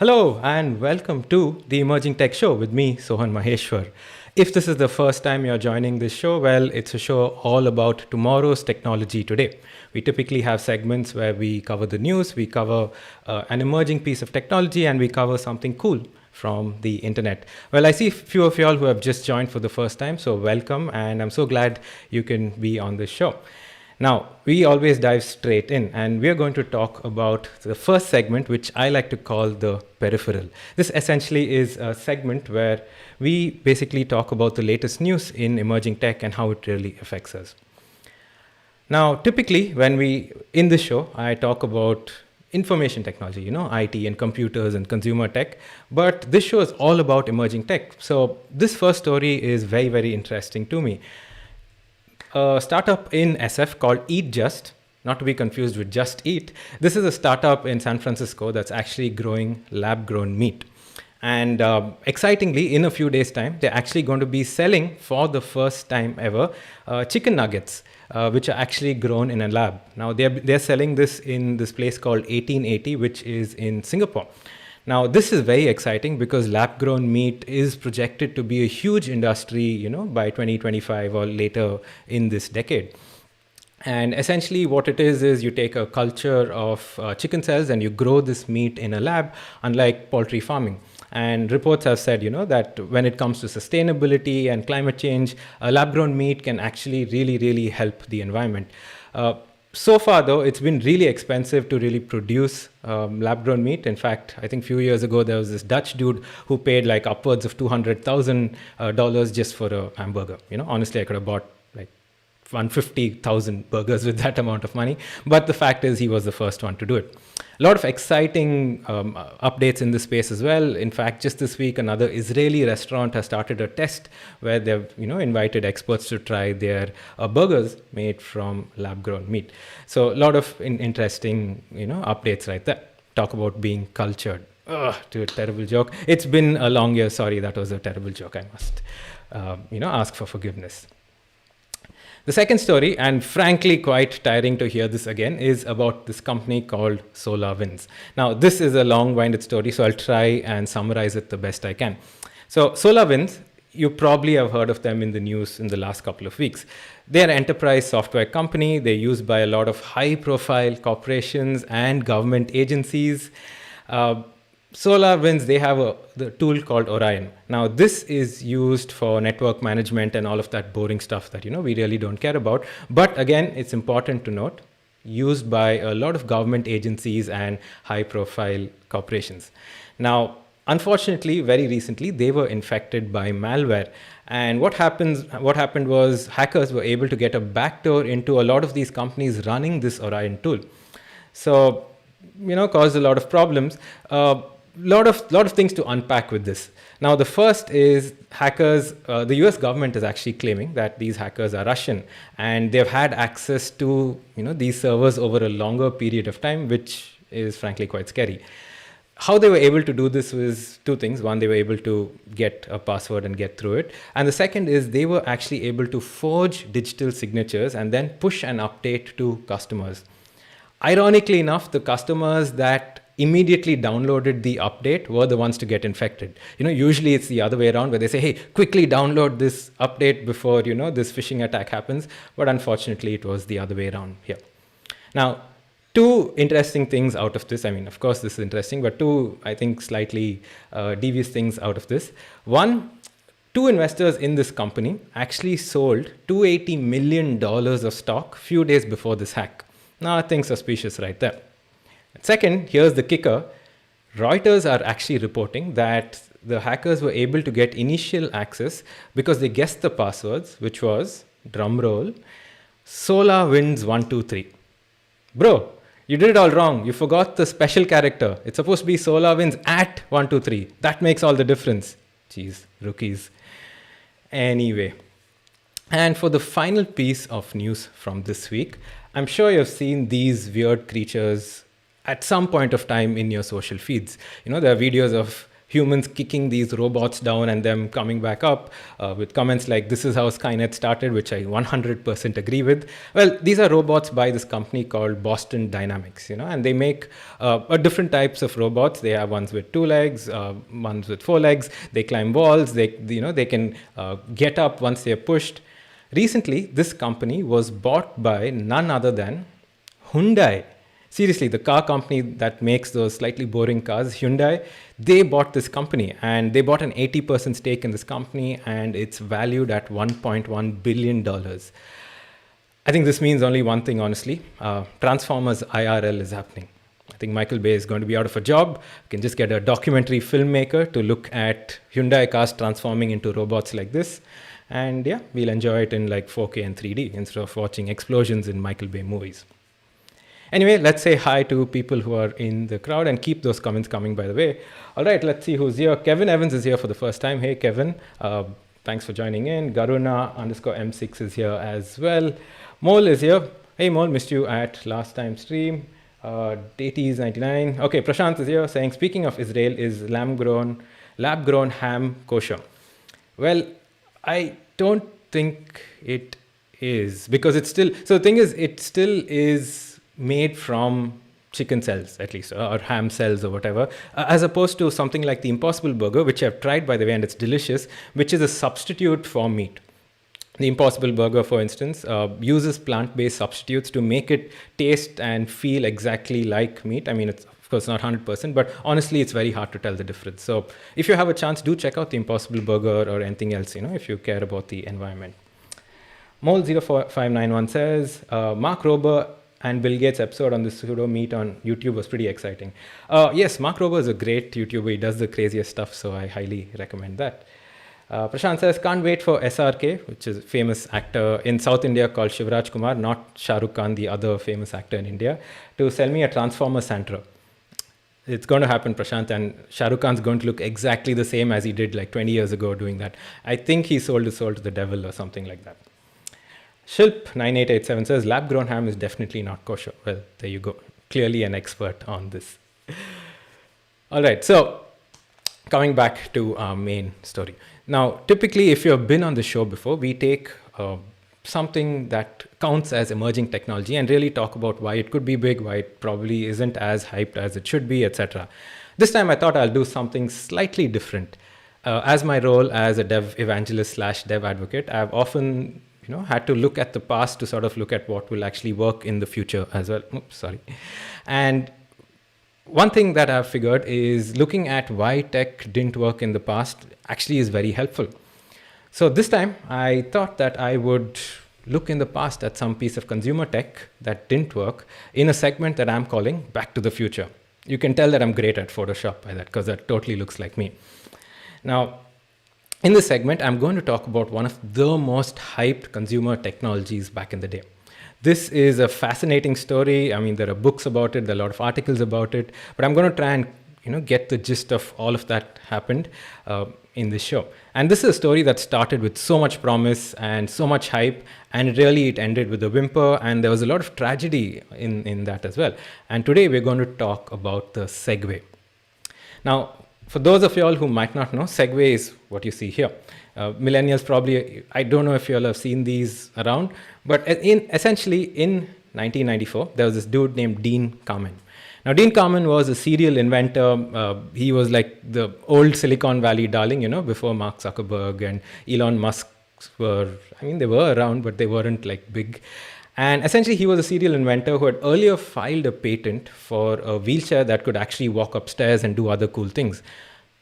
Hello and welcome to the Emerging Tech Show with me, Sohan Maheshwar. If this is the first time you're joining this show, well, it's a show all about tomorrow's technology today. We typically have segments where we cover the news, we cover an emerging piece of technology, and we cover something cool from the internet. Well, I see a few of y'all who have just joined for the first time, so welcome, and I'm so glad you can be on this show. Now, we always dive straight in, and we are going to talk about the first segment, which I like to call the peripheral. This essentially is a segment where we basically talk about the latest news in emerging tech and how it really affects us. Now, typically, in this show, I talk about information technology, IT and computers and consumer tech, but this show is all about emerging tech. So this first story is very, very interesting to me. A startup in SF called Eat Just, not to be confused with Just Eat. This is a startup in San Francisco that's actually growing lab-grown meat. And excitingly, in a few days' time, they're actually going to be selling for the first time ever chicken nuggets, which are actually grown in a lab. Now, they're selling this in this place called 1880, which is in Singapore. Now, this is very exciting because lab-grown meat is projected to be a huge industry, by 2025 or later in this decade. And essentially what it is you take a culture of chicken cells and you grow this meat in a lab, unlike poultry farming. And reports have said, that when it comes to sustainability and climate change, lab-grown meat can actually really, really help the environment. So far, though, it's been really expensive to really produce lab-grown meat. In fact, I think a few years ago, there was this Dutch dude who paid like upwards of $200,000 just for a hamburger. Honestly, I could have bought like 150,000 burgers with that amount of money. But the fact is, he was the first one to do it. A lot of exciting updates in this space as well. In fact, just this week, another Israeli restaurant has started a test where they've invited experts to try their burgers made from lab-grown meat. So a lot of interesting updates right there. Talk about being cultured. Dude, terrible joke. It's been a long year. Sorry, that was a terrible joke. I must ask for forgiveness. The second story, and frankly quite tiring to hear this again, is about this company called SolarWinds. Now, this is a long-winded story, so I'll try and summarize it the best I can. So SolarWinds, you probably have heard of them in the news in the last couple of weeks. They're an enterprise software company. They're used by a lot of high-profile corporations and government agencies. SolarWinds, they have the tool called Orion. Now, this is used for network management and all of that boring stuff that, we really don't care about. But again, it's important to note, used by a lot of government agencies and high-profile corporations. Now, unfortunately, very recently, they were infected by malware. And what happened was hackers were able to get a backdoor into a lot of these companies running this Orion tool. So, caused a lot of problems. Lot of things to unpack with this. Now, the first is hackers. The US government is actually claiming that these hackers are Russian, and they've had access to these servers over a longer period of time, which is frankly quite scary. How they were able to do this was two things. One, they were able to get a password and get through it. And the second is they were actually able to forge digital signatures and then push an update to customers. Ironically enough, the customers that immediately downloaded the update were the ones to get infected. Usually it's the other way around where they say, hey, quickly download this update before, this phishing attack happens. But unfortunately, it was the other way around here. Now, two interesting things out of this. I mean, of course, this is interesting, but two, I think, slightly devious things out of this. One, two investors in this company actually sold $280 million of stock a few days before this hack. Nothing suspicious right there. Second, here's the kicker. Reuters are actually reporting that the hackers were able to get initial access because they guessed the passwords, which was, drumroll, SolarWinds123. Bro, you did it all wrong. You forgot the special character. It's supposed to be SolarWinds at 123. That makes all the difference. Jeez, rookies. Anyway. And for the final piece of news from this week, I'm sure you've seen these weird creatures at some point of time in your social feeds. There are videos of humans kicking these robots down and them coming back up with comments like, "This is how Skynet started," which I 100% agree with. Well, these are robots by this company called Boston Dynamics, and they make different types of robots. They have ones with 2 legs, ones with 4 legs. They climb walls. They can get up once they're pushed. Recently, this company was bought by none other than Hyundai. Seriously, the car company that makes those slightly boring cars, Hyundai, they bought this company, and they bought an 80% stake in this company, and it's valued at $1.1 billion. I think this means only one thing, honestly. Transformers IRL is happening. I think Michael Bay is going to be out of a job. You can just get a documentary filmmaker to look at Hyundai cars transforming into robots like this. And yeah, we'll enjoy it in like 4K and 3D instead of watching explosions in Michael Bay movies. Anyway, let's say hi to people who are in the crowd and keep those comments coming, by the way. All right, let's see who's here. Kevin Evans is here for the first time. Hey, Kevin. Thanks for joining in. Garuna_M6 is here as well. Mole is here. Hey, Mole, missed you at last time's stream. Daties99. Okay, Prashant is here saying, speaking of Israel, is lab-grown ham kosher? Well, I don't think it is, because it's still, so the thing is, it still is made from chicken cells, at least, or ham cells or whatever, as opposed to something like the Impossible Burger, which I've tried, by the way, and it's delicious, which is a substitute for meat. The Impossible Burger, for instance, uses plant-based substitutes to make it taste and feel exactly like meat. I mean, it's of course not 100%, but honestly, it's very hard to tell the difference. So if you have a chance, do check out the Impossible Burger or anything else, if you care about the environment. Mole0591 says, Mark Rober and Bill Gates episode on the pseudo meat on YouTube was pretty exciting. Yes, Mark Rober is a great YouTuber. He does the craziest stuff, so I highly recommend that. Prashant says, can't wait for SRK, which is a famous actor in South India called Shivraj Kumar, not Shah Rukh Khan, the other famous actor in India, to sell me a Transformer Santro. It's going to happen, Prashant, and Shah Rukh Khan's going to look exactly the same as he did like 20 years ago doing that. I think he sold his soul to the devil or something like that. Shilp9887 says, lab-grown ham is definitely not kosher. Well, there you go. Clearly an expert on this. All right, so coming back to our main story. Now, typically, if you've been on the show before, we take something that counts as emerging technology and really talk about why it could be big, why it probably isn't as hyped as it should be, etc. This time, I thought I'll do something slightly different. As my role as a dev evangelist / dev advocate, I've often had to look at the past to sort of look at what will actually work in the future as well. Oops, sorry. And one thing that I've figured is looking at why tech didn't work in the past actually is very helpful. So this time I thought that I would look in the past at some piece of consumer tech that didn't work in a segment that I'm calling Back to the Future. You can tell that I'm great at Photoshop by that, because that totally looks like me. Now, in this segment, I'm going to talk about one of the most hyped consumer technologies back in the day. This is a fascinating story. I mean, there are books about it, there are a lot of articles about it, but I'm going to try and get the gist of all of that happened in this show. And this is a story that started with so much promise and so much hype, and really it ended with a whimper, and there was a lot of tragedy in that as well. And today we're going to talk about the Segway. Now, for those of you all who might not know, Segway is what you see here. Millennials probably, I don't know if you all have seen these around, but essentially in 1994, there was this dude named Dean Kamen. Now, Dean Kamen was a serial inventor. He was like the old Silicon Valley darling, before Mark Zuckerberg and Elon Musk were, they were around, but they weren't like big. And essentially, he was a serial inventor who had earlier filed a patent for a wheelchair that could actually walk upstairs and do other cool things.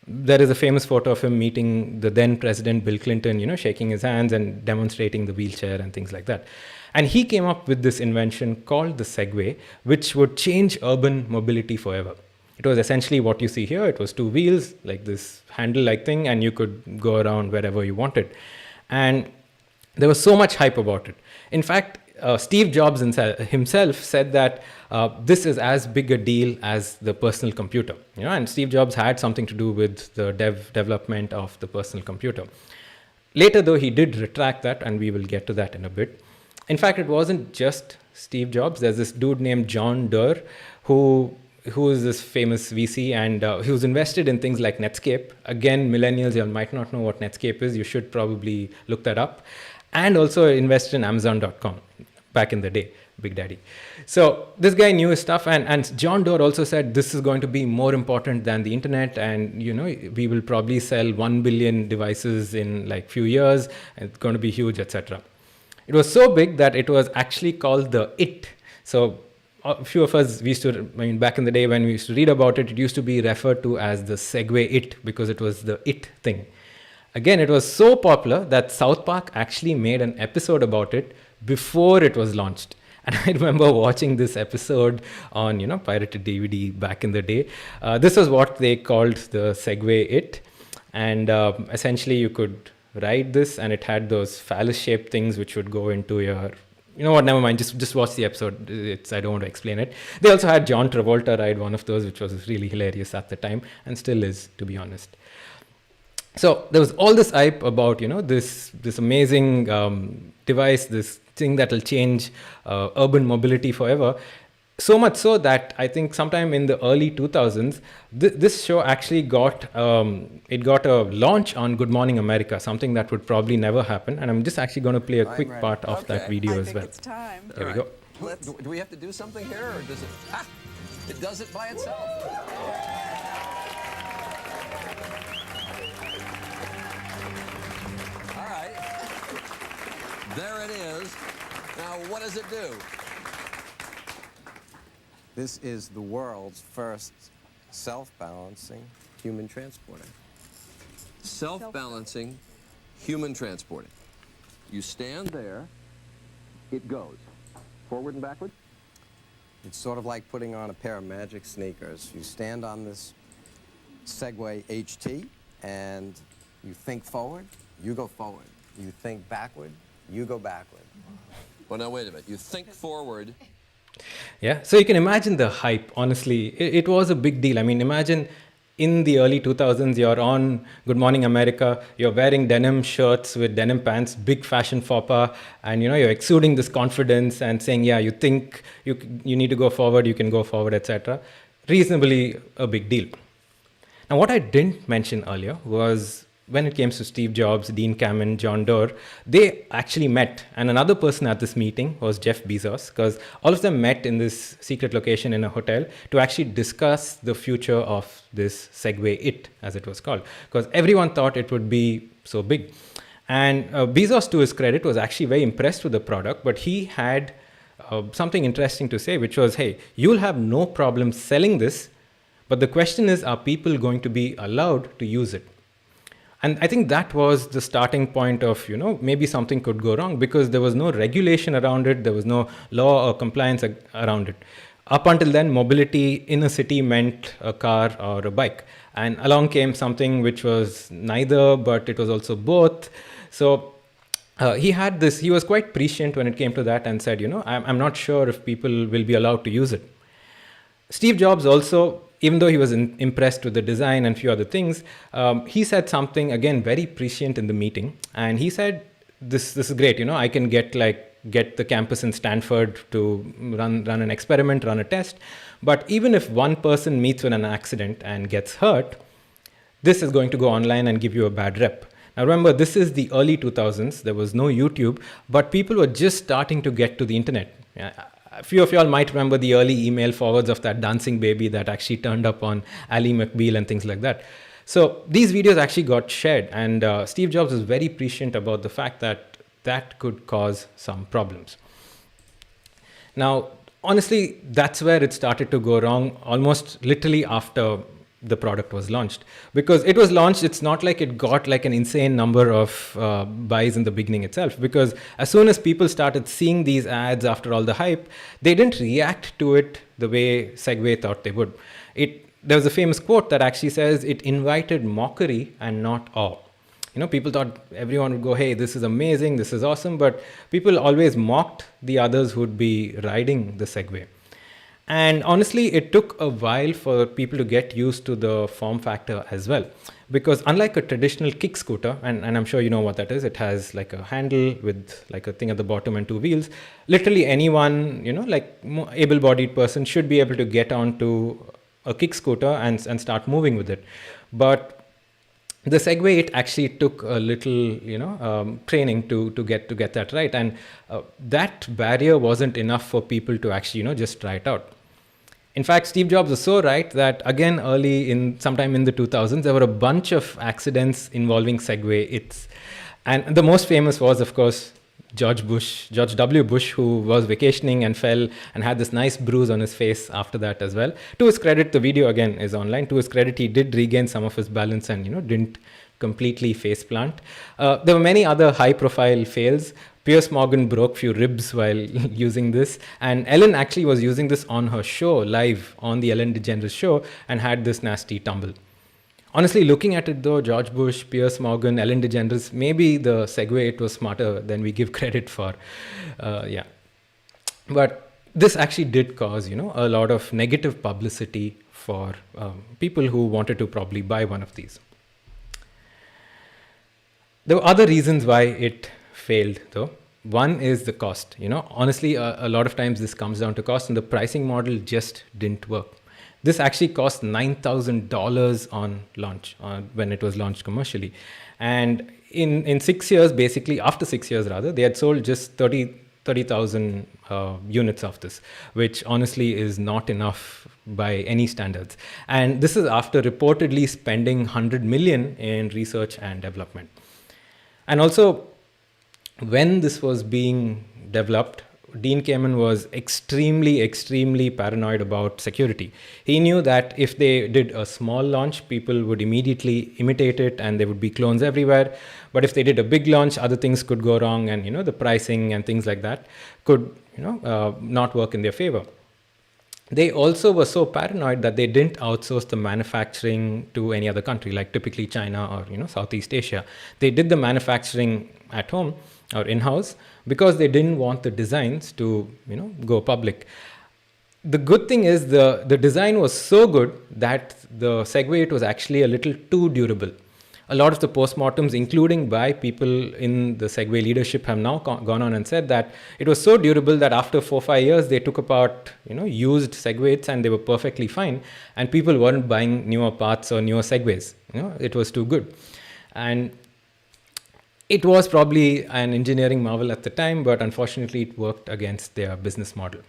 There is a famous photo of him meeting the then President Bill Clinton, shaking his hands and demonstrating the wheelchair and things like that. And he came up with this invention called the Segway, which would change urban mobility forever. It was essentially what you see here. It was 2 wheels, like this handle-like thing, and you could go around wherever you wanted. And there was so much hype about it. In fact, Steve Jobs himself said that this is as big a deal as the personal computer. And Steve Jobs had something to do with the development of the personal computer. Later, though, he did retract that, and we will get to that in a bit. In fact, it wasn't just Steve Jobs. There's this dude named John Doerr, who who is this famous VC, and he was invested in things like Netscape. Again, millennials, you might not know what Netscape is. You should probably look that up. And also invested in Amazon.com back in the day, Big Daddy. So this guy knew his stuff, and John Doerr also said this is going to be more important than the internet, and we will probably sell 1 billion devices in like few years, and it's going to be huge, etc. It was so big that it was actually called the IT. So a few of us, back in the day when we used to read about it, it used to be referred to as the Segway IT because it was the IT thing. Again, it was so popular that South Park actually made an episode about it before it was launched. And I remember watching this episode on, pirated DVD back in the day. This was what they called the Segway IT. And essentially you could ride this, and it had those phallus-shaped things which would go into your... You know what, never mind, just watch the episode. I don't want to explain it. They also had John Travolta ride one of those, which was really hilarious at the time, and still is, to be honest. So there was all this hype about, this amazing device, this thing that will change urban mobility forever. So much so that I think sometime in the early 2000s, this show actually got a launch on Good Morning America, something that would probably never happen. And I'm just actually going to play a quick part of that video as well. It's time. Here we go. Do we have to do something here, or does it? It does it by itself. There it is. Now, what does it do? This is the world's first self-balancing human transporter. Self-balancing human transporter. You stand there, it goes. Forward and backward? It's sort of like putting on a pair of magic sneakers. You stand on this Segway HT, and you think forward, you go forward. You think backward, you go backward. Well, now, wait a minute. You think forward. Yeah, so you can imagine the hype, honestly. It was a big deal. I mean, imagine in the early 2000s, you're on Good Morning America, you're wearing denim shirts with denim pants, big fashion faux pas, and you're exuding this confidence and saying, yeah, you think you need to go forward, you can go forward, etc. Reasonably a big deal. Now, what I didn't mention earlier was when it came to Steve Jobs, Dean Kamen, John Doerr, they actually met. And another person at this meeting was Jeff Bezos, because all of them met in this secret location in a hotel to actually discuss the future of this Segway IT, as it was called, because everyone thought it would be so big. And Bezos, to his credit, was actually very impressed with the product, but he had something interesting to say, which was, hey, you'll have no problem selling this, but the question is, are people going to be allowed to use it? And I think that was the starting point of, maybe something could go wrong, because there was no regulation around it. There was no law or compliance around it. Up until then, mobility in a city meant a car or a bike. And along came something which was neither, but it was also both. So he was quite prescient when it came to that and said, I'm not sure if people will be allowed to use it. Steve Jobs also, even though he was impressed with the design and a few other things, he said something, again, very prescient in the meeting. And he said, this is great, I can get the campus in Stanford to run an experiment, run a test. But even if one person meets with an accident and gets hurt, this is going to go online and give you a bad rep. Now remember, this is the early 2000s. There was no YouTube, but people were just starting to get to the internet. A few of y'all might remember the early email forwards of that dancing baby that actually turned up on Ally McBeal and things like that. So these videos actually got shared, and Steve Jobs was very prescient about the fact that that could cause some problems. Now, honestly, that's where it started to go wrong, almost literally after the product was launched. Because it was launched, it's not like it got like an insane number of buys in the beginning itself. Because as soon as people started seeing these ads after all the hype, they didn't react to it the way Segway thought they would. There was a famous quote that actually says it invited mockery and not awe. People thought everyone would go, hey, this is amazing, this is awesome, but people always mocked the others who would be riding the Segway. And honestly, it took a while for people to get used to the form factor as well. Because unlike a traditional kick scooter, and I'm sure you know what that is, it has like a handle with like a thing at the bottom and two wheels. Literally anyone, like able-bodied person should be able to get onto a kick scooter and start moving with it. But the Segway, it actually took a little, training to get that right, and that barrier wasn't enough for people to actually, just try it out. In fact, Steve Jobs was so right that again, sometime in the 2000s, there were a bunch of accidents involving Segway. And the most famous was, of course, George W. Bush, who was vacationing and fell and had this nice bruise on his face after that as well. To his credit, the video again is online. To his credit, he did regain some of his balance and, didn't completely face plant. There were many other high-profile fails. Piers Morgan broke few ribs while using this, and Ellen actually was using this on her show live on the Ellen DeGeneres show and had this nasty tumble. Honestly, looking at it though, George Bush, Piers Morgan, Ellen DeGeneres, maybe the Segway, it was smarter than we give credit for. But this actually did cause, a lot of negative publicity for people who wanted to probably buy one of these. There were other reasons why it failed though. One is the cost. Honestly, a lot of times this comes down to cost, and the pricing model just didn't work. This actually cost $9,000 on launch, when it was launched commercially. And in 6 years, basically, after 6 years rather, they had sold just 30,000 units of this, which honestly is not enough by any standards. And this is after reportedly spending 100 million in research and development. And also, when this was being developed, Dean Kamen was extremely paranoid about security. He knew that if they did a small launch, people would immediately imitate it and there would be clones everywhere. But if they did a big launch, other things could go wrong, and the pricing and things like that could not work in their favor. They also were so paranoid that they didn't outsource the manufacturing to any other country, like typically China or Southeast Asia. They did the manufacturing at home or in-house because they didn't want the designs to go public. The good thing is the design was so good that the Segway, it was actually a little too durable. A lot of the postmortems, including by people in the Segway leadership, have now gone on and said that it was so durable that after 4 or 5 years, they took apart used Segways and they were perfectly fine, and people weren't buying newer parts or newer Segways. It was too good. And it was probably an engineering marvel at the time, but unfortunately it worked against their business model.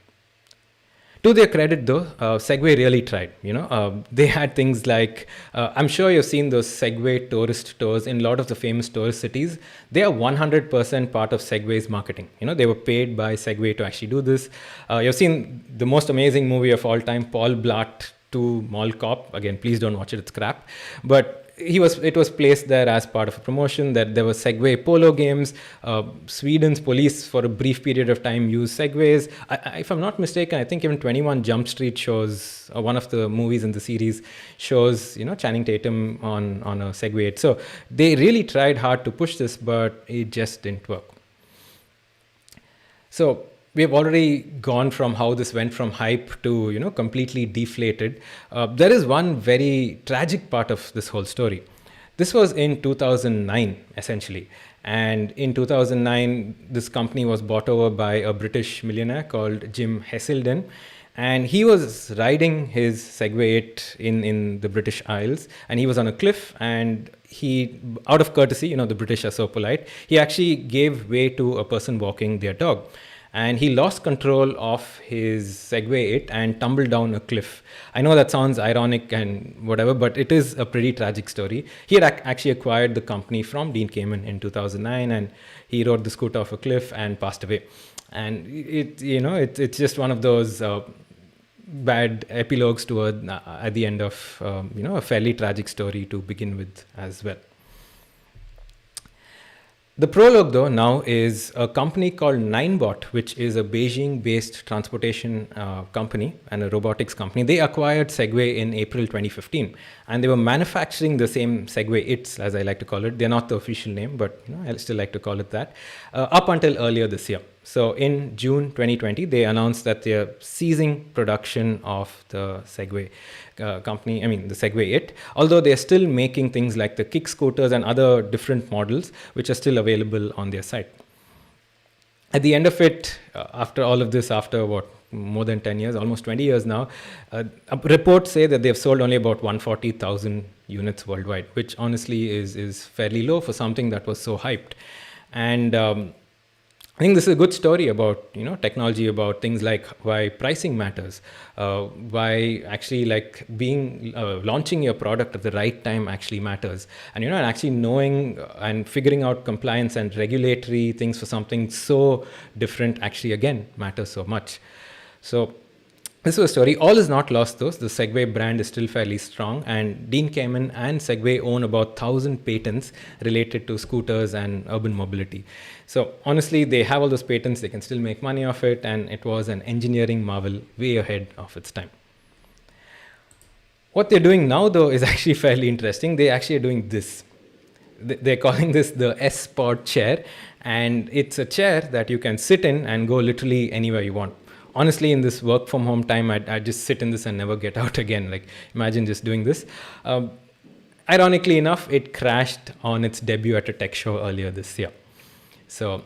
To their credit though, Segway really tried. They had things like, I'm sure you've seen those Segway tourist tours in a lot of the famous tourist cities. They are 100% part of Segway's marketing. They were paid by Segway to actually do this. You've seen the most amazing movie of all time, Paul Blart 2 Mall Cop. Again, please don't watch it, it's crap. But it was placed there as part of a promotion. That there were Segway polo games. Sweden's police for a brief period of time used Segways. If I'm not mistaken, I think even 21 Jump Street shows, one of the movies in the series shows, Channing Tatum on a Segway. So they really tried hard to push this, but it just didn't work. So we have already gone from how this went from hype to completely deflated. There is one very tragic part of this whole story. This was in 2009 essentially, and in 2009 this company was bought over by a British millionaire called Jim Heselden, and he was riding his Segway in the British Isles, and he was on a cliff, and he, out of courtesy, the British are so polite, he actually gave way to a person walking their dog. And he lost control of his Segway and tumbled down a cliff. I know that sounds ironic and whatever, but it is a pretty tragic story. He had actually acquired the company from Dean Kamen in 2009, and he rode the scooter off a cliff and passed away. And it's just one of those bad epilogues to at the end of a fairly tragic story to begin with as well. The prologue, though, now is a company called Ninebot, which is a Beijing-based transportation company and a robotics company. They acquired Segway in April 2015, and they were manufacturing the same Segway ITS, as I like to call it. They're not the official name, but I still like to call it that, up until earlier this year. So in June 2020, they announced that they're ceasing production of the Segway company, the Segway IT, although they're still making things like the kick scooters and other different models, which are still available on their site. At the end of it, after all of this, after more than 10 years, almost 20 years now. Reports say that they've sold only about 140,000 units worldwide, which honestly is fairly low for something that was so hyped. And I think this is a good story about technology, about things like why pricing matters, why actually like being launching your product at the right time actually matters, and and actually knowing and figuring out compliance and regulatory things for something so different actually again matters so much. So this was a story. All is not lost though. The Segway brand is still fairly strong, and Dean Kamen and Segway own about 1,000 patents related to scooters and urban mobility. So honestly, they have all those patents, they can still make money off it, and it was an engineering marvel way ahead of its time. What they're doing now though is actually fairly interesting. They actually are doing this. They're calling this the S-Pod chair, and it's a chair that you can sit in and go literally anywhere you want. Honestly, in this work from home time, I'd just sit in this and never get out again. Like, imagine just doing this. Ironically enough, it crashed on its debut at a tech show earlier this year. So,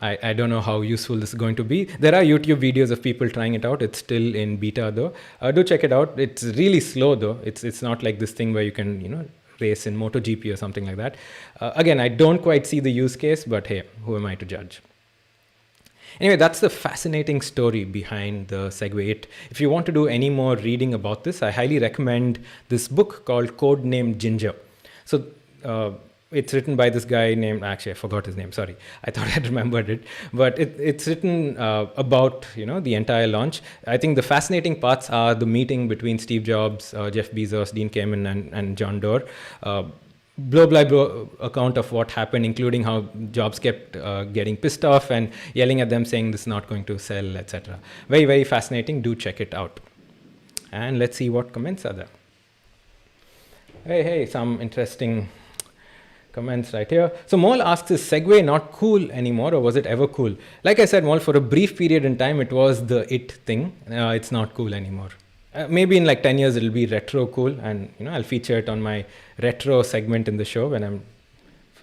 I don't know how useful this is going to be. There are YouTube videos of people trying it out. It's still in beta though. Do check it out. It's really slow though. It's not like this thing where you can, race in MotoGP or something like that. Again, I don't quite see the use case, but hey, who am I to judge? Anyway, that's the fascinating story behind the Segway 8. If you want to do any more reading about this, I highly recommend this book called Codename Ginger. So it's written by this guy named, actually I forgot his name, sorry. I thought I'd remembered it. But it's written about the entire launch. I think the fascinating parts are the meeting between Steve Jobs, Jeff Bezos, Dean Kamen, and John Doerr. Blow-by-blow account of what happened, including how Jobs kept getting pissed off and yelling at them, saying this is not going to sell, etc. Very, very fascinating. Do check it out. And let's see what comments are there. Hey, some interesting comments right here. So Mol asks, is Segway not cool anymore, or was it ever cool? Like I said, Mol, for a brief period in time, it was the it thing. It's not cool anymore. Maybe in like 10 years it'll be retro cool, and I'll feature it on my retro segment in the show when I'm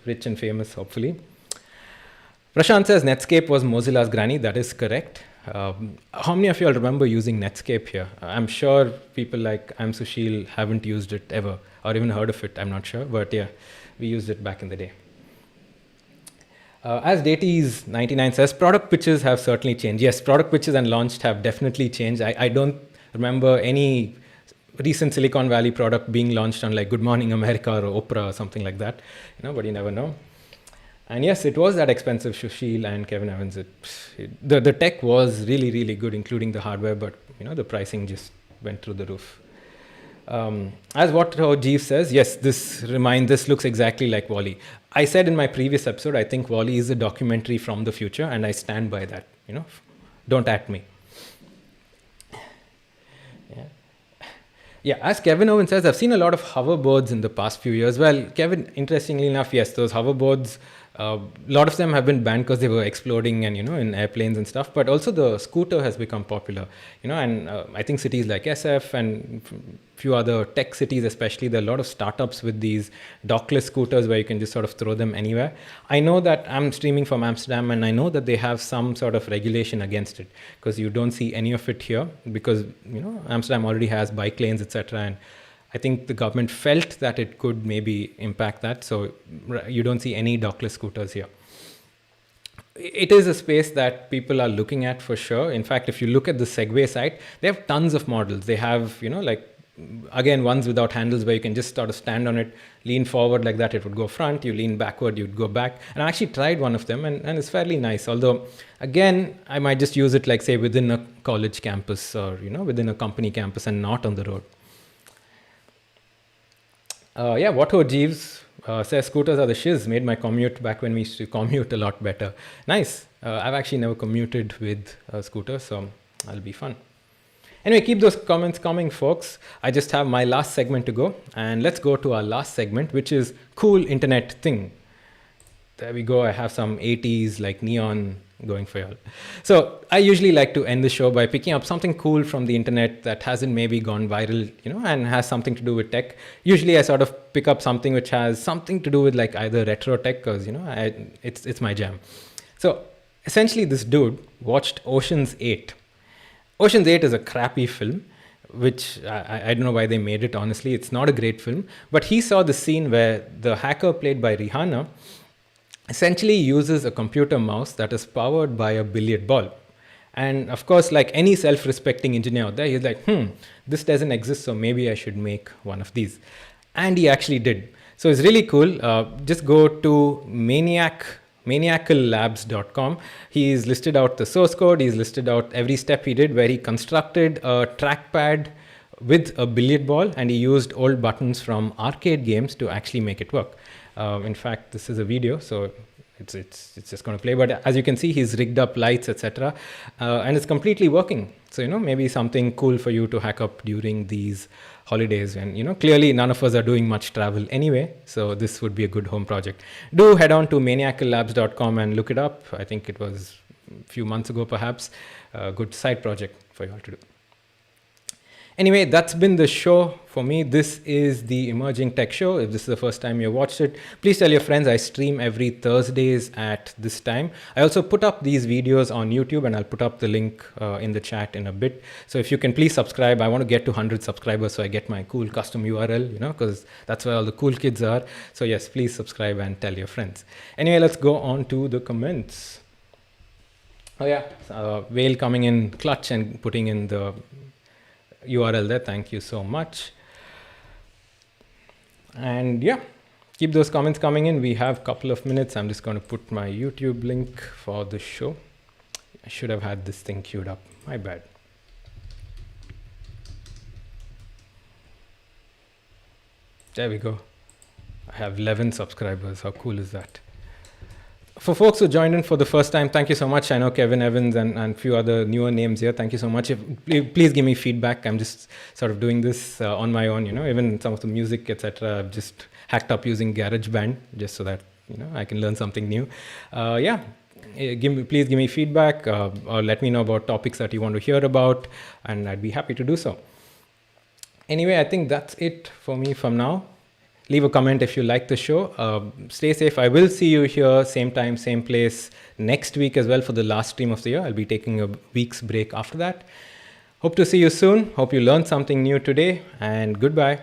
rich and famous, hopefully. Prashant says Netscape was Mozilla's granny. That is correct. How many of you all remember using Netscape here? I'm sure people like I'm Sushil haven't used it ever, or even heard of it. I'm not sure, but yeah, we used it back in the day. As Daties99 says, product pitches have certainly changed. Yes, product pitches and launched have definitely changed. I don't remember any recent Silicon Valley product being launched on like Good Morning America or Oprah or something like that, but you never know. And yes, it was that expensive. Sushil and Kevin Evans. The tech was really, really good, including the hardware, but the pricing just went through the roof. As what Jeeves says, yes, this looks exactly like WALL-E. I said in my previous episode, I think WALL-E is a documentary from the future, and I stand by that. Don't at me. Yeah, as Kevin Owen says, I've seen a lot of hoverboards in the past few years. Well, Kevin, interestingly enough, yes, those hoverboards, a lot of them have been banned because they were exploding and, in airplanes and stuff. But also the scooter has become popular, and I think cities like SF and a few other tech cities especially, there are a lot of startups with these dockless scooters where you can just sort of throw them anywhere. I know that I'm streaming from Amsterdam, and I know that they have some sort of regulation against it because you don't see any of it here because, Amsterdam already has bike lanes, etc. And I think the government felt that it could maybe impact that, so you don't see any dockless scooters here. It is a space that people are looking at for sure. In fact, if you look at the Segway site, they have tons of models. They have, again, ones without handles where you can just sort of stand on it, lean forward like that, it would go front, you lean backward, you'd go back. And I actually tried one of them, and it's fairly nice. Although, again, I might just use it, like, say, within a college campus or, within a company campus and not on the road. Watto Jeeves says scooters are the shiz, made my commute back when we used to commute a lot better. Nice. I've actually never commuted with a scooter, so that'll be fun. Anyway, keep those comments coming, folks. I just have my last segment to go, and let's go to our last segment, which is cool internet thing. There we go. I have some 80s like neon going for y'all. So I usually like to end the show by picking up something cool from the internet that hasn't maybe gone viral, and has something to do with tech. Usually I sort of pick up something which has something to do with like either retro tech, because, it's my jam. So essentially this dude watched Ocean's 8. Ocean's 8 is a crappy film, which I don't know why they made it, honestly. It's not a great film. But he saw the scene where the hacker played by Rihanna essentially uses a computer mouse that is powered by a billiard ball. And of course, like any self-respecting engineer out there, he's like, this doesn't exist, so maybe I should make one of these. And he actually did. So it's really cool. Just go to maniacallabs.com. He's listed out the source code. He's listed out every step he did, where he constructed a trackpad with a billiard ball, and he used old buttons from arcade games to actually make it work. In fact, this is a video, so it's just going to play. But as you can see, he's rigged up lights, etc., and it's completely working. So maybe something cool for you to hack up during these holidays. And clearly none of us are doing much travel anyway, so this would be a good home project. Do head on to maniacallabs.com and look it up. I think it was a few months ago, perhaps. A good side project for you all to do. Anyway, that's been the show for me. This is the Emerging Tech Show. If this is the first time you watched it, please tell your friends. I stream every Thursdays at this time. I also put up these videos on YouTube, and I'll put up the link in the chat in a bit. So if you can please subscribe. I want to get to 100 subscribers so I get my cool custom URL, because that's where all the cool kids are. So yes, please subscribe and tell your friends. Anyway, let's go on to the comments. Oh yeah, Whale coming in clutch and putting in the URL there. Thank you so much. And yeah, keep those comments coming in. We have a couple of minutes. I'm just going to put my YouTube link for the show. I should have had this thing queued up. My bad. There we go. I have 11 subscribers. How cool is that? For folks who joined in for the first time, thank you so much. I know Kevin Evans and a few other newer names here. Thank you so much. Please give me feedback. I'm just sort of doing this on my own. Even some of the music, etc. I've just hacked up using GarageBand just so that I can learn something new. Please give me feedback or let me know about topics that you want to hear about, and I'd be happy to do so. Anyway, I think that's it for me from now. Leave a comment if you like the show. Stay safe. I will see you here, same time, same place, next week as well for the last stream of the year. I'll be taking a week's break after that. Hope to see you soon. Hope you learned something new today, and goodbye.